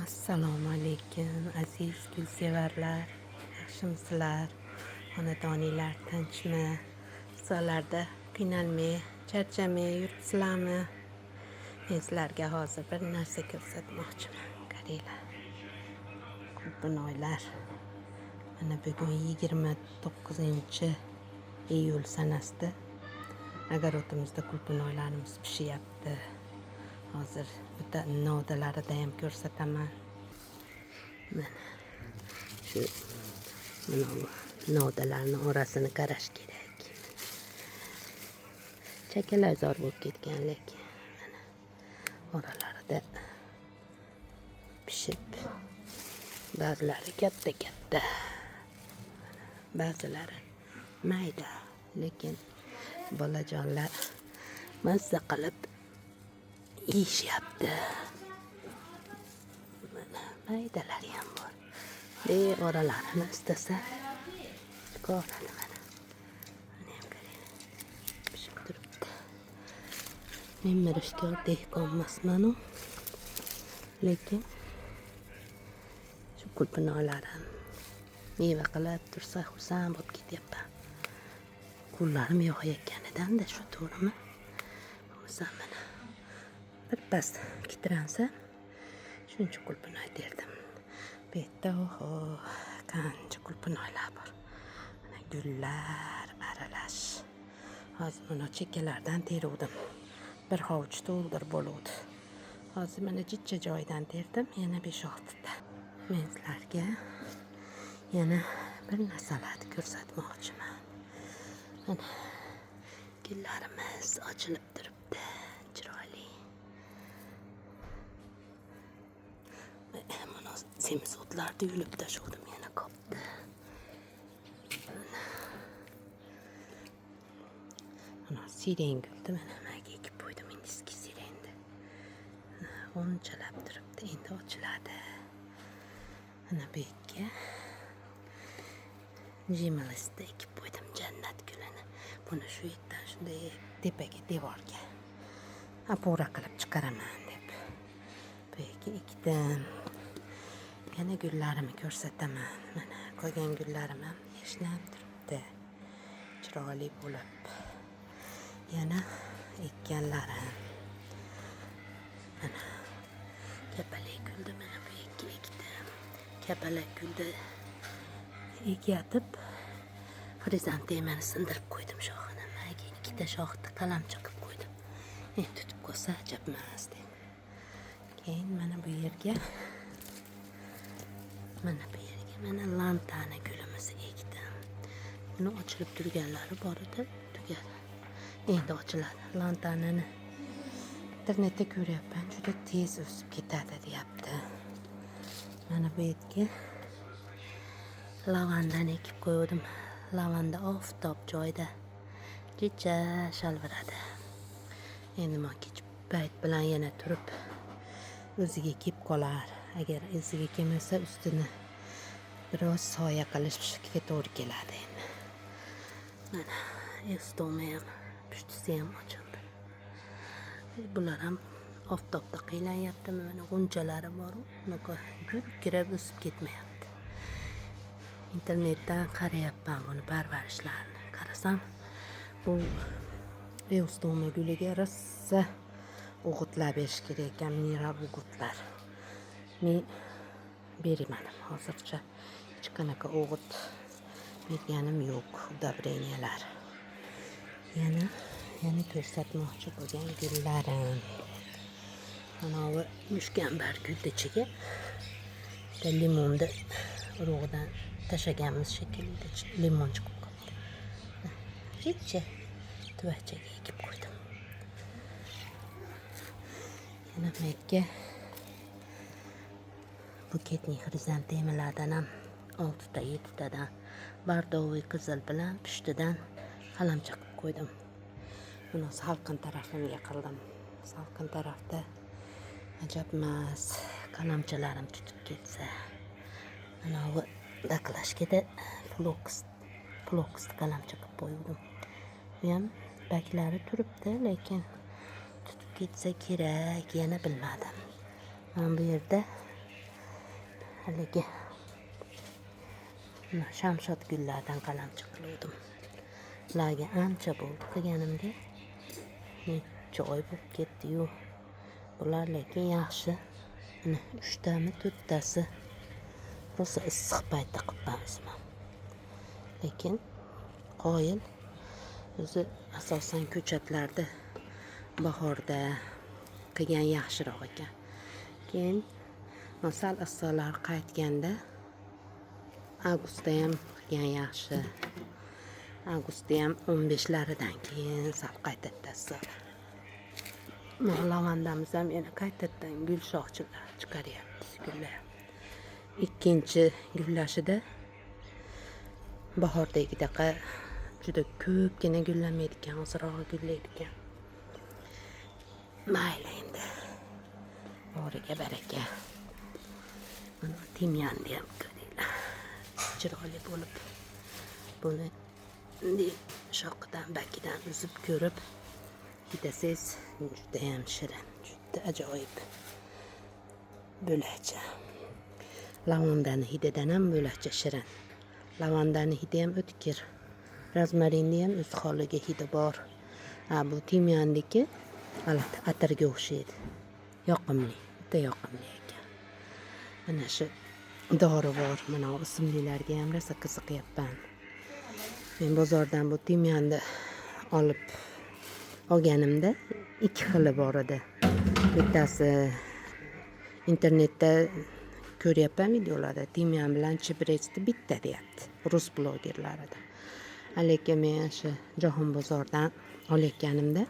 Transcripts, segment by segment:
Assalomu alaykum aziz gulsevarlar, yaxshimisizlar? Xonadoninglar tinchmi? Sizlarda qiynalmay, charchamay yuribsizlarmi? Men sizlarga hozir bir narsa ko'rsatmoqchiman. Qaranglar. Qulupnoylar. Mana bugun 29-iyul sanasida огородimizda qulupnoylarimiz pishyapti. Hozir bitta novdalarida ham ko'rsataman. Mana shu novdalarning orasini qarash kerak. Chakalar zo'r bo'lib ketgan, lekin mana oralarida pishib, ba'zilari katta, ba'zilari mayda, lekin bolajonlar mazza qilib yeyishyapti. Mana maydalari ham bor. Oralarini istasa chiqaradi mana. Mana ham qarang. Pishib turibdi. Men mirishga dehqon emasman-u. Lekin shu qulupnoylarim meva qilib tursa xursand bo'lib ketyapman. Kunlarim yog'ayotganidan-da shu to'g'rimi? O'zim mana birpas kitransa shuncha qulupnoy terdim. Bu yerda qancha qulupnoylar bor. Mana gullar aralash. Hozir mana chekkalardan teruvdim. Bir hovuch to'ldir bo'ladi. Hozir mana jichcha joydan terdim, yana 5-6 ta. Men sizlarga yana bir narsalarni ko'rsatmoqchiman. Mana gullarimiz ochilib turibdi. Chiroyli. Mana semiz o'tlarni yulib tashladim, yana qopdi. Mana siren guldi, mana nimaga ekib qo'ydim, indiski sirenni. O'nchalab turibdi, endi ochiladi. Mana bu yerga jimalisda ekib qo'ydim, jannat gulini. Buni shu yerdan shunday tepaga devorga apora qilib chiqaraman deb bu yerga ekdim. Yana gullarimni ko'rsataman. Mana qolgan gullarim ham yashnab turibdi, chiroyli bo'lib. Yana ekkanlarim. Mana kapalak gulni mana bu yerga ekdim. Kapalak gulni ekatib xrizantemani sindirib qo'ydim shoxini. Mana 2 ta shoxni qalamchi qilib qo'ydim. Endi tutib qolsa ajab emas deb. Keyin mana bu yerga mana lantana gulimizni ekdim. Buni ochilib turganlari bor edi, tugadi. Endi ochiladi. Lantanani internetda ko'ryapman, juda tez o'sib ketadi deyapti. Mana bu yerga lavandan ekib qo'ydim. Lavanda oftob joyda jichcha shalviradi. Endi men kech payt bilan yana turib o'ziga kelib qolar. Agar o'ziga kelmasa ustini biroz soya qilishga to'g'ri keladi endi. Mana estomi ham pushtisi ham ochildi. Bular ham oftobda qiylanyapti. Mana g'unchalari bor, unaqa gurkirab o'sib ketmayapti. Internetdan qarayapman buni parvarishlarini. Qarasam, bu estomi guliga rosa o'g'itlar berish kerak ekan, mineral o'g'itlar. Men bermadim hozircha. Hech qanaqa o'g'it berganim yo'q, udabreniyalar. Yana ko'rsatmoqchi bo'lgan gullarim. Mana bu mushkambar gulni ichiga limonni urug'idan tashlaganmiz shekilli limon chiqib qoldi. Jichcha tuvakchaga ekib qo'ydim. Yana mekka buketning xrizantemalardan ham 6 ta 7 tadan bardoviy qizil bilan pushtidan qalamcha qilib qo'ydim. Buni salqin tarafimga qildim. Salqin tarafda ajab emas, qalamchalarim tutib ketsa. Mana bu daklashkada floks qalamcha qilib qo'ydim. Bu ham baklari turibdi, lekin tutib ketsa kerak, yana bilmadim. Mana bu yerda haligi shamshod gullardan qalamchi qiluvdim. Ularga ancha bo'ldi qilganimga. Necha oy bo'lib ketdi-yu. Bular lekin yaxshi. Mana 3 tami 4 tasi rosa issiq paytda qilibman. Lekin qoyil o'zi asosan ko'chatlarda bahorda qilgan yaxshiroq ekan. Keyin sal issiqlar qaytganda avgustda ham qilgan yaxshi. Avgustda ham 15laridan keyin sal qaytadi issiq. Lavandamiz ham yana qaytadan gul shoxchilar chiqaryapti. Gullar. Ikkinchi gullashida bahordagidaqa juda ko'pgina gullamaydi ekan, ozroq gullaydi ekan. Mayli endi. Boriga baraka. Mana timyanni ham ko'ringlar. Chiroyli bo'lib. Buni shoqidan bakidan uzib ko'rib hidasangiz juda ham shirin, juda ajoyib. Bo'lacha. Lavandani hididan ham bo'lacha shirin. Lavandani hidi ham o'tkir. Rozmarinni ham o'z holiga hidi bor. Bu timyanniki atirga o'xshaydi. Yoqimli, juda yoqimli ekan. Mana shu dori bor, mana o'simliklarga ham rosa qiziqyapman. Men bozordan bu timyanni olganimda 2 xili bor edi. Bittasi internetda ko'ryapman videolarda, timyan bilan chibrechni bitta deyapti, rus blogerlarida. Lekin men shu Jahon bozordan olayotganimda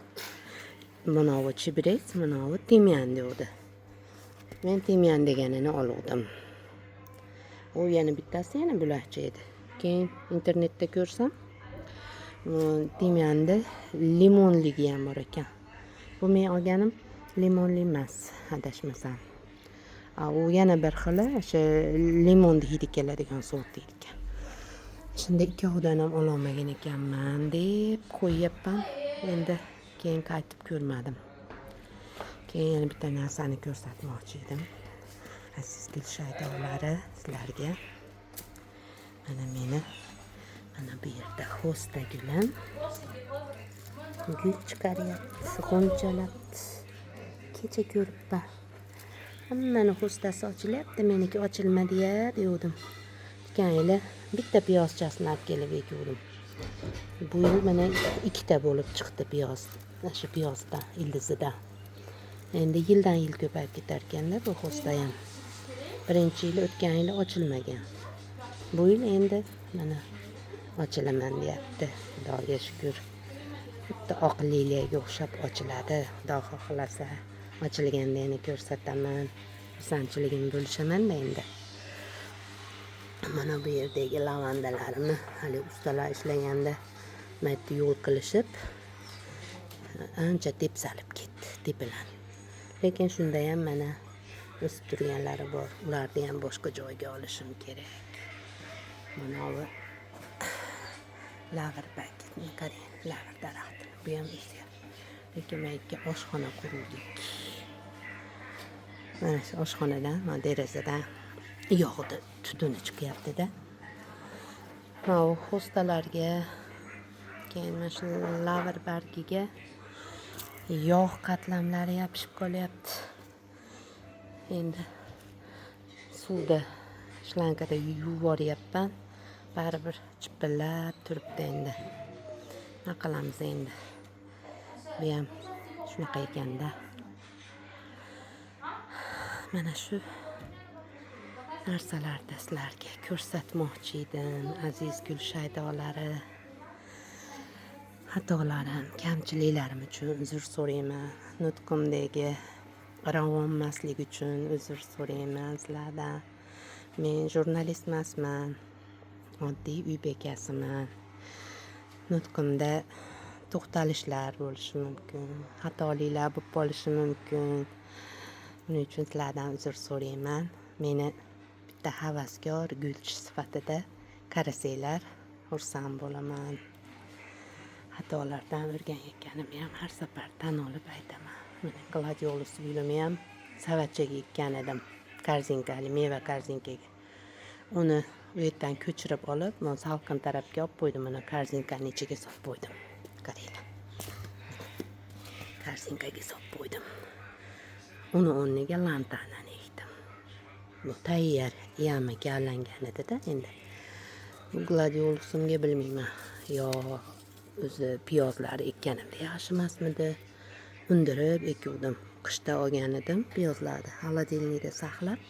manavi chibrech, manavi timyan dedi. Men timyan deganini oldim. U yana bittasi yana bo'lakcha edi. Keyin internetda ko'rsam, timyanda limonligi ham bor ekan. Bu men olganim limonli emas, adashmasam. U yana bir xili, o'sha limonni hidi keladigan sort ekan. Shunda ikkovidan ham ololmagan ekanman deb qo'yyapman. Endi keyin qaytib ko'rmadim. Keyin yana bitta narsani ko'rsatmoqchi edim. Aziz gul shaydolari sizlarga. Mana bu yerda hosta gulim gul chiqaryapti, g'unchalab. Kecha ko'ribman. Hammani hostasi ochilyapti, meniki ochilmadi-ya degandim. Keyin bitta piyozchasini olib kelib ekdim. Bu yil mana 2 ta bo'lib chiqdi piyoz. Shu piyozdan, ildizidan. Endi yildan yil ko'payib ketar ekanda bu hosta ham. Birinchi yil o'tgan yil ochilmagan. Bu yil endi mana ochilaman deyapti. Xudoga shukr. Bitta oq liliyaga o'xshab ochiladi. Xudo xohlasa ochilganda yana ko'rsataman. Xursandchiligim bo'lishaman-da endi. Mana bu yerdagi lavandalarimni hali ustalar ishlaganda mayda yo'l qilishib ancha tepsalib ketdi, tepilan. Lekin shunda ham mana o'sib turganlari bor. Ularni ham boshqa joyga olishim kerak. Mana bu lavr paketni qarang, lavr daraxti. Bu ham o'syapti. Lekin men ikki oshxona qurdik. Mana shu oshxonadan, derazadan yog'ni tutuni chiqyapti-da. Mana hostalarga, keyin mana shu lavr bargiga yog' qatlamlari yopishib qolyapti. Endi suvda shlankada yuvoryapman. Baribir chipillab turibdi endi. Nima qilamiz endi? Bu ham shunaqa ekanda. Mana shu narsalarni sizlarga ko'rsatmoqchi edim, aziz gul shaydolari. Xatolarim, kamchiliklarim uchun uzr so'rayman. Nutqimdagi ravonmaslik uchun uzr so'rayman sizlardan. Men jurnalist emasman, oddiy uy bekasiman. Nutqimda to'xtalishlar bo'lishi mumkin, xatoliklar bo'lib qolishi mumkin. Buning uchun sizlardan uzr so'rayman. Meni bitta havaskor gulchi sifatida qarasanglar, xursand bo'laman. Xatolardan o'rganayotganimni ham har safar tan olib aytaman. Meni gladiolus gulimni ham savatchaga ekkan edim. korzinkali meva korzinkaga. Uni u yerdan ko'chirib olib, mana salqin tarafga olib qo'ydim. Mana korzinkani ichiga solib qo'ydim. Qaranglar. Korzinkaga solib qo'ydim. Uni o'rniga lantanani ekdim. Bu tayyor yami kavlangan edi-da endi. Bu gladiolusimga bilmayman. Yo o'zi piyozlar ekkanimda yaxshi emasmidi? Undirib ekuvdim. Qishda olgan edim piyozlarni xolodilnikda saqlab.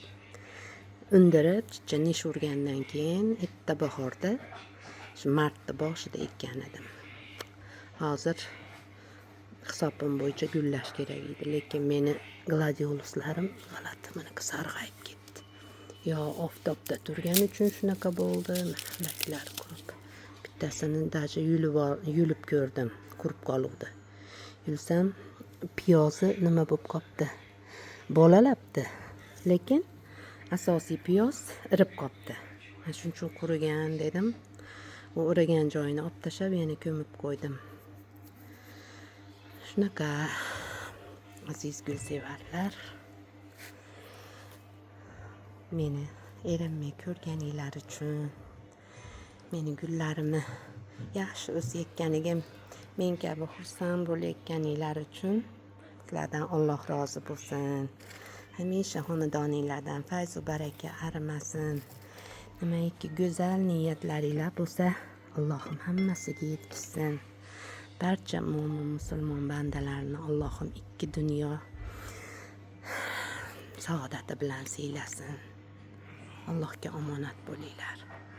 Undirib, chicha nish urgandan keyin erta bahorda, shu martda boshida ekkan edim. Hozir hisobim bo'yicha gullash kerak edi, lekin meni gladioluslarim g'alati, mana sarg'ayib ketdi. Yo oftobda turgani uchun shunaqa bo'ldi, laklari qurib. Bittasini даже yulib ko'rdim, qurib qoluvdi. Yulsam, piyozi nima bo'lib qopti? Bolalabdi, lekin asosiy piyoz irib qopti. Shuning uchun qurigan dedim. U urigan joyini olib tashlab yana ko'mib qo'ydim. Shunaqa aziz gulsevarlar. Meni erinmay ko'rganinglar uchun, meni gullarimni yaxshi o'sayotganiga men kabi xursand bo'layotganinglar uchun sizlardan Alloh rozi bo'lsin. Hamisha xonadoninglardan fayz va baraka arimasin. Nimaiki go'zal niyatlaringlar bo'lsa, Allohim hammasiga yetkazsin. Barcha mo'min musulmon bandalarni Allohim ikki dunyo saodati bilan siylasin. Allohga omonat bo'linglar.